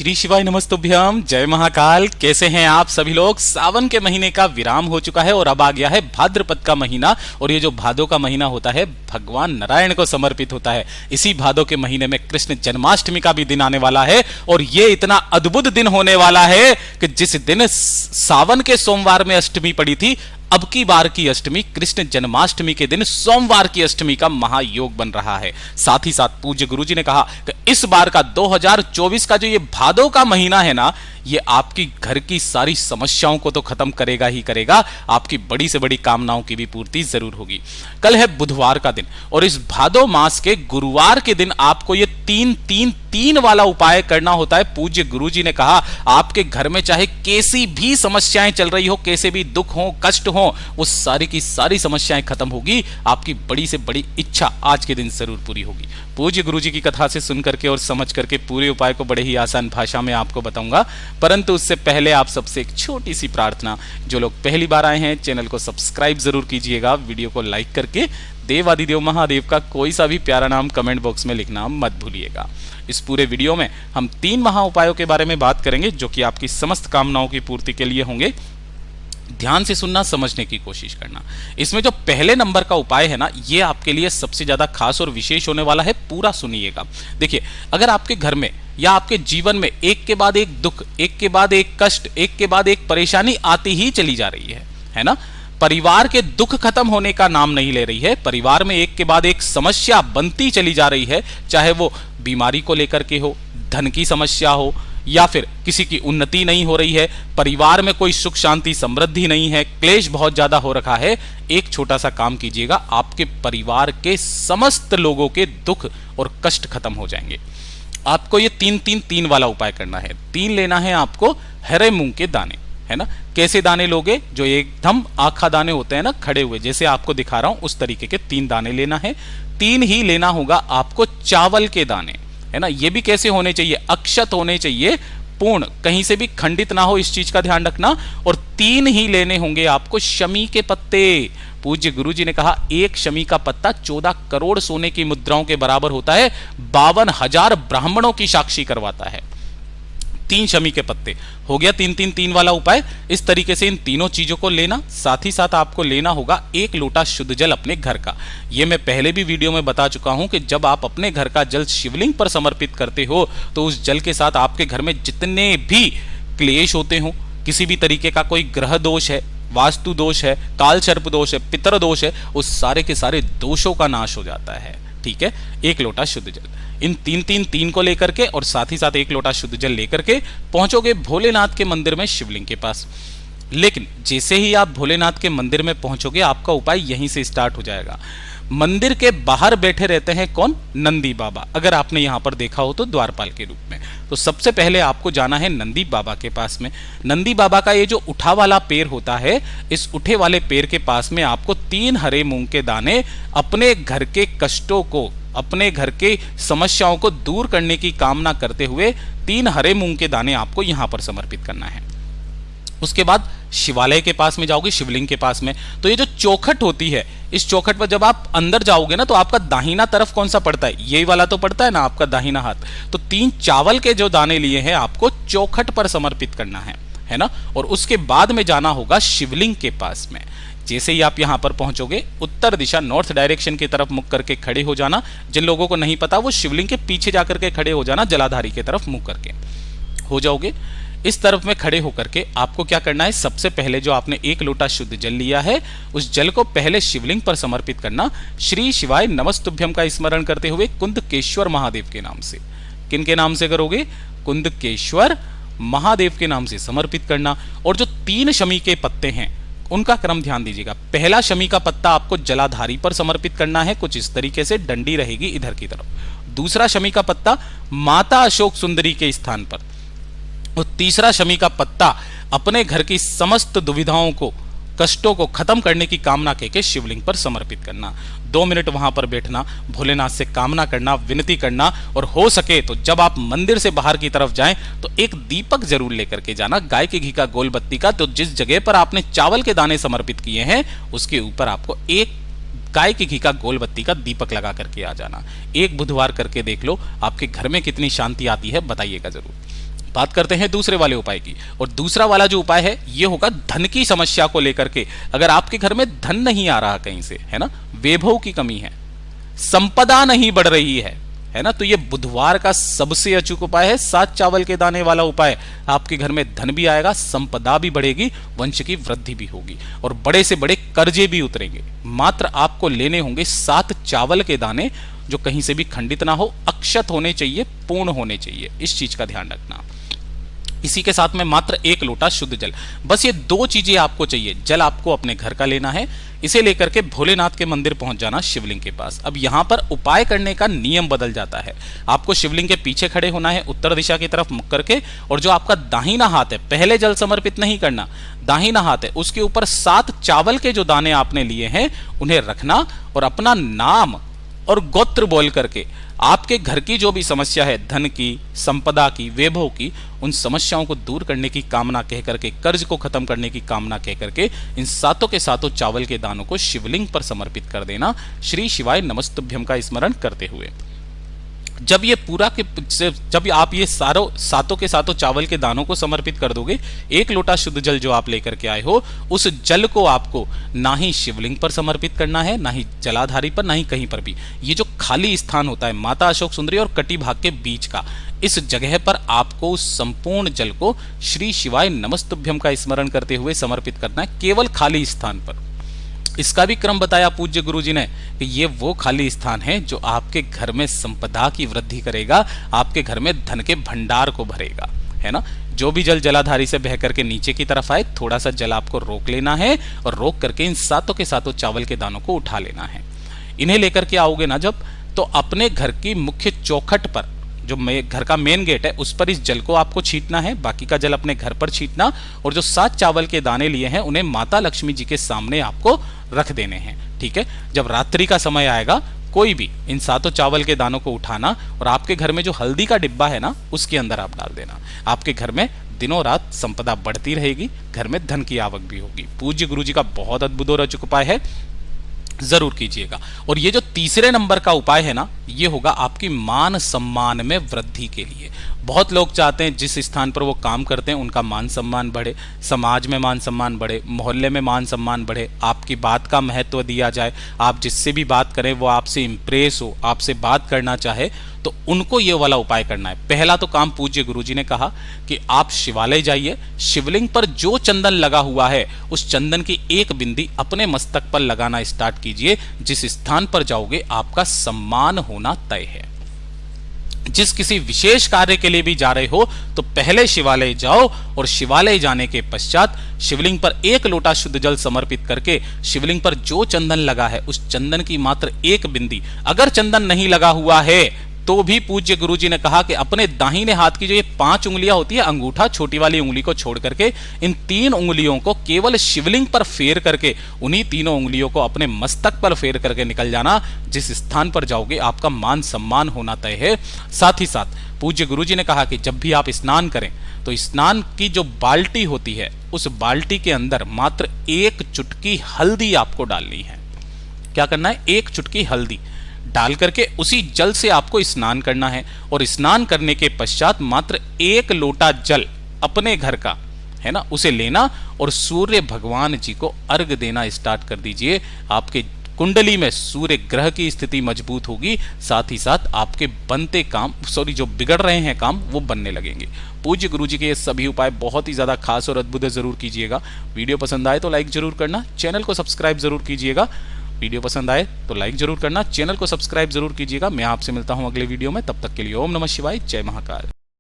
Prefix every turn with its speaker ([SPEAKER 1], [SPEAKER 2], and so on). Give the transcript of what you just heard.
[SPEAKER 1] श्री शिवाय नमस्तुभ्यम, जय महाकाल। कैसे हैं आप सभी लोग। सावन के महीने का विराम हो चुका है और अब आ गया है भाद्रपद का महीना। और ये जो भादो का महीना होता है भगवान नारायण को समर्पित होता है। इसी भादो के महीने में कृष्ण जन्माष्टमी का भी दिन आने वाला है और ये इतना अद्भुत दिन होने वाला है कि जिस दिन सावन के सोमवार में अष्टमी पड़ी थी, अब की बार की अष्टमी कृष्ण जन्माष्टमी के दिन सोमवार की अष्टमी का महायोग बन रहा है। साथ ही साथ पूज्य गुरुजी ने कहा कि इस बार का 2024 का जो ये भादो का महीना है ना, ये आपकी घर की सारी समस्याओं को तो खत्म करेगा ही करेगा, आपकी बड़ी से बड़ी कामनाओं की भी पूर्ति जरूर होगी। कल है बुधवार का दिन और इस भादो मास के गुरुवार के दिन आपको ये 3-3-3 वाला उपाय करना होता है। पूज्य गुरुजी ने कहा आपके घर में चाहे कैसी भी समस्याएं चल रही हो, कैसे भी दुख हो, कष्ट हो, वो सारी की सारी समस्याएं खत्म होगी। आपकी बड़ी से बड़ी इच्छा आज के दिन जरूर पूरी होगी। पूज्य गुरुजी की कथा से सुन करके और समझ करके पूरे उपाय को बड़े ही आसान भाषा में आपको बताऊंगा, परंतु उससे पहले आप सबसे एक छोटी सी प्रार्थना। जो लोग पहली बार आए हैं चैनल को सब्सक्राइब जरूर कीजिएगा, वीडियो को लाइक करके देवादिदेव महादेव का कोई सा भी प्यारा नाम कमेंट बॉक्स में लिखना मत भूलिएगा। इस पूरे वीडियो में हम 3 महा उपायों के बारे में बात करेंगे जो कि आपकी समस्त कामनाओं की पूर्ति के लिए होंगे। ध्यान से सुनना, समझने की कोशिश करना। इसमें जो पहले नंबर का उपाय है ना, ये आपके लिए सबसे ज्यादा खास और विशेष होने वाला है। पूरा सुनिएगा। देखिए, अगर आपके घर में या आपके जीवन में एक के बाद एक दुख, एक के बाद एक कष्ट, एक के बाद एक परेशानी आती ही चली जा रही है ना, परिवार के दुख खत्म होने का नाम नहीं ले रही है, परिवार में एक के बाद एक समस्या बनती चली जा रही है, चाहे वो बीमारी को लेकर के हो, धन की समस्या हो, या फिर किसी की उन्नति नहीं हो रही है, परिवार में कोई सुख शांति समृद्धि नहीं है, क्लेश बहुत ज्यादा हो रखा है, एक छोटा सा काम कीजिएगा, आपके परिवार के समस्त लोगों के दुख और कष्ट खत्म हो जाएंगे। आपको ये 3-3-3 वाला उपाय करना है। 3 लेना है आपको हरे मूंग के दाने, है ना। कैसे दाने लोगे? जो एकदम आखा दाने होते हैं ना, खड़े हुए, जैसे आपको दिखा रहा हूं उस तरीके के 3 दाने लेना है। 3 ही लेना होगा आपको चावल के दाने, है ना। ये भी कैसे होने चाहिए? अक्षत होने चाहिए, पूर्ण, कहीं से भी खंडित ना हो, इस चीज का ध्यान रखना। और 3 ही लेने होंगे आपको शमी के पत्ते। पूज्य गुरुजी ने कहा एक शमी का पत्ता 14 करोड़ सोने की मुद्राओं के बराबर होता है, 52,000 ब्राह्मणों की साक्षी करवाता है। 3 शमी के पत्ते हो गया 3-3-3 वाला उपाय। इस तरीके से इन तीनों चीजों को लेना। साथ ही साथ आपको लेना होगा 1 लोटा शुद्ध जल अपने घर का। यह मैं पहले भी वीडियो में बता चुका हूं कि जब आप अपने घर का जल शिवलिंग पर समर्पित करते हो तो उस जल के साथ आपके घर में जितने भी क्लेश होते हो, किसी भी तरीके का कोई ग्रह दोष है, वास्तु दोष है, काल सर्प दोष है, पितर दोष है, उस सारे के सारे दोषों का नाश हो जाता है। ठीक है, 1 लोटा शुद्ध जल। इन 3-3-3 को लेकर के और साथ ही साथ 1 लोटा शुद्ध जल लेकर के पहुंचोगे भोलेनाथ के मंदिर में, शिवलिंग के पास। लेकिन जैसे ही आप भोलेनाथ के मंदिर में पहुंचोगे आपका उपाय यहीं से स्टार्ट हो जाएगा। मंदिर के बाहर बैठे रहते हैं कौन? नंदी बाबा। अगर आपने यहां पर देखा हो तो द्वारपाल के रूप में। तो सबसे पहले आपको जाना है नंदी बाबा के पास में। नंदी बाबा का ये जो उठा वाला पेड़ होता है, इस उठे वाले पेड़ के पास में आपको 3 हरे मूंग के दाने अपने घर के कष्टों को, अपने घर के समस्याओं को दूर करने की कामना करते हुए 3 हरे मूंग के दाने आपको यहां पर समर्पित करना है। उसके बाद शिवालय के पास में जाओगे, शिवलिंग के पास में। तो ये जो चौखट होती है, इस चौखट पर जब आप अंदर जाओगे ना तो आपका दाहिना तरफ कौन सा पड़ता है? यही वाला तो पड़ता है ना, आपका दाहिना हाथ। तो 3 चावल के जो दाने लिए हैं आपको चौखट पर समर्पित करना है ना। और उसके बाद में जाना होगा शिवलिंग के पास में। जैसे ही आप यहां पर पहुंचोगे, उत्तर दिशा, नॉर्थ डायरेक्शन की तरफ मुख करके खड़े हो जाना। जिन लोगों को नहीं पता वो शिवलिंग के पीछे जाकर के खड़े हो जाना, जलाधारी की तरफ मुख करके हो जाओगे। इस तरफ में खड़े होकर के आपको क्या करना है? सबसे पहले जो आपने 1 लोटा शुद्ध जल लिया है, उस जल को पहले शिवलिंग पर समर्पित करना। श्री शिवाय नमस्तुभ्यम का स्मरण करते हुए कुंदकेश्वर महादेव के नाम से। किन के नाम से करोगे? कुंदकेश्वर महादेव के नाम से समर्पित करना। और जो 3 शमी के पत्ते हैं उनका क्रम ध्यान दीजिएगा। पहला शमी का पत्ता आपको जलाधारी पर समर्पित करना है, कुछ इस तरीके से, डंडी रहेगी इधर की तरफ। दूसरा शमी का पत्ता माता अशोक सुंदरी के स्थान पर। और तीसरा शमी का पत्ता अपने घर की समस्त दुविधाओं को, कष्टों को खत्म करने की कामना के शिवलिंग पर समर्पित करना। 2 मिनट वहां पर बैठना, भोलेनाथ से कामना करना, विनती करना। और हो सके तो जब आप मंदिर से बाहर की तरफ जाएं तो एक दीपक जरूर लेकर के जाना, गाय के घी का, गोल बत्ती का। तो जिस जगह पर आपने चावल के दाने समर्पित किए हैं उसके ऊपर आपको एक गाय के घी का, गोल बत्ती का दीपक लगा करके आ जाना। 1 बुधवार करके देख लो आपके घर में कितनी शांति आती है, बताइएगा जरूर। बात करते हैं दूसरे वाले उपाय की। और दूसरा वाला जो उपाय है ये होगा धन की समस्या को लेकर के। अगर आपके घर में धन नहीं आ रहा कहीं से, है ना, वैभव की कमी है, संपदा नहीं बढ़ रही है ना, तो ये बुधवार का सबसे अचूक उपाय है। 7 चावल के दाने वाला उपाय। आपके घर में धन भी आएगा, संपदा भी बढ़ेगी, वंश की वृद्धि भी होगी और बड़े से बड़े कर्जे भी उतरेंगे। मात्र आपको लेने होंगे 7 चावल के दाने, जो कहीं से भी खंडित ना हो, अक्षत होने चाहिए, पूर्ण होने चाहिए। इस चीज का ध्यान रखना। इसी के साथ में मात्र 1 लोटा शुद्ध जल। बस ये 2 चीजें आपको चाहिए। जल आपको अपने घर का लेना है, इसे लेकर के भोलेनाथ के मंदिर पहुंच जाना शिवलिंग के पास। अब यहां पर उपाय करने का नियम बदल जाता है। आपको शिवलिंग के पीछे खड़े होना है, उत्तर दिशा की तरफ मुख करके, और जो आपका दाहिना हाथ है, पहले जल समर्पित नहीं करना, दाहिना हाथ है उसके ऊपर 7 चावल के जो दाने आपने लिए हैं उन्हें रखना और अपना नाम और गोत्र बोल करके आपके घर की जो भी समस्या है, धन की, संपदा की, वैभव की, उन समस्याओं को दूर करने की कामना कह करके, कर्ज को खत्म करने की कामना कह करके इन 7 के 7 चावल के दानों को शिवलिंग पर समर्पित कर देना, श्री शिवाय नमस्तुभ्यम का स्मरण करते हुए। जब ये पूरा के जब आप ये 7 के 7 चावल के दानों को समर्पित कर दोगे, 1 लोटा शुद्ध जल जो आप लेकर के आए हो, उस जल को आपको ना ही शिवलिंग पर समर्पित करना है, ना ही जलाधारी पर, ना ही कहीं पर भी। ये जो खाली स्थान होता है माता अशोक सुंदरी और कटी भाग के बीच का, इस जगह पर आपको उस संपूर्ण जल को श्री शिवाय नमस्तुभ्यम का स्मरण करते हुए समर्पित करना है, केवल खाली स्थान पर। इसका भी क्रम बताया पूज्य गुरुजी ने कि ये वो खाली स्थान है जो आपके घर में संपदा की वृद्धि करेगा, आपके घर में धन के भंडार को भरेगा, है ना। जो भी जल जलाधारी से बह करके नीचे की तरफ आए, थोड़ा सा जल आपको रोक लेना है और रोक करके इन 7 के 7 चावल के दानों को उठा लेना है। इन्हें लेकर के आओगे ना जब, तो अपने घर की मुख्य चौखट पर, जो घर का मेन गेट है, उस पर इस जल को आपको छींटना है, बाकी का जल अपने घर पर छींटना, और जो 7 चावल के दाने लिए हैं उन्हें माता लक्ष्मी जी के सामने आपको रख देने हैं। ठीक है, जब रात्रि का समय आएगा, कोई भी इन 7 चावल के दानों को उठाना और आपके घर में जो हल्दी का डिब्बा है ना, उसके अंदर आप डाल देना। आपके घर में दिनों रात संपदा बढ़ती रहेगी, घर में धन की आवक भी होगी। पूज्य गुरु जी का बहुत अद्भुत और अचूक उपाय है, जरूर कीजिएगा। और ये जो तीसरे नंबर का उपाय है ना, ये होगा आपकी मान सम्मान में वृद्धि के लिए। बहुत लोग चाहते हैं जिस स्थान पर वो काम करते हैं उनका मान सम्मान बढ़े, समाज में मान सम्मान बढ़े, मोहल्ले में मान सम्मान बढ़े, आपकी बात का महत्व दिया जाए, आप जिससे भी बात करें वो आपसे इंप्रेस हो, आपसे बात करना चाहे, तो उनको ये वाला उपाय करना है। पहला तो काम पूज्य गुरुजी ने कहा कि आप शिवालय जाइए, शिवलिंग पर जो चंदन लगा हुआ है उस चंदन की एक बिंदी अपने मस्तक पर लगाना स्टार्ट कीजिए। जिस स्थान पर जाओगे आपका सम्मान होना तय है। जिस किसी विशेष कार्य के लिए भी जा रहे हो तो पहले शिवालय जाओ और शिवालय जाने के पश्चात शिवलिंग पर 1 लोटा शुद्ध जल समर्पित करके शिवलिंग पर जो चंदन लगा है उस चंदन की मात्र एक बिंदी, अगर चंदन नहीं लगा हुआ है तो भी पूज्य गुरुजी ने कहा कि अपने दाहिने हाथ की जो ये 5 उंगलियां होती है, अंगूठा, छोटी वाली उंगली को छोड़ करके इन 3 उंगलियों को केवल शिवलिंग पर फेर करके, उन्हीं तीनों उंगलियों को अपने मस्तक पर फेर करके निकल जाना। जिस स्थान पर जाओगे आपका मान सम्मान होना तय है। साथ ही साथ पूज्य गुरुजी ने कहा कि जब भी आप स्नान करें तो स्नान की जो बाल्टी होती है उस बाल्टी के अंदर मात्र 1 चुटकी हल्दी आपको डालनी है। क्या करना है? 1 चुटकी हल्दी डाल करके उसी जल से आपको स्नान करना है और स्नान करने के पश्चात मात्र 1 लोटा जल अपने घर का, है ना, उसे लेना और सूर्य भगवान जी को अर्घ देना स्टार्ट कर दीजिए। आपके कुंडली में सूर्य ग्रह की स्थिति मजबूत होगी, साथ ही साथ आपके बनते काम, जो बिगड़ रहे हैं काम, वो बनने लगेंगे। पूज्य गुरुजी के ये सभी उपाय बहुत ही ज्यादा खास और अद्भुत है, जरूर कीजिएगा। वीडियो पसंद आए तो लाइक जरूर करना, चैनल को सब्सक्राइब जरूर कीजिएगा। वीडियो पसंद आए तो लाइक जरूर करना, चैनल को सब्सक्राइब जरूर कीजिएगा। मैं आपसे मिलता हूं अगले वीडियो में, तब तक के लिए ओम नमः शिवाय, जय महाकाल।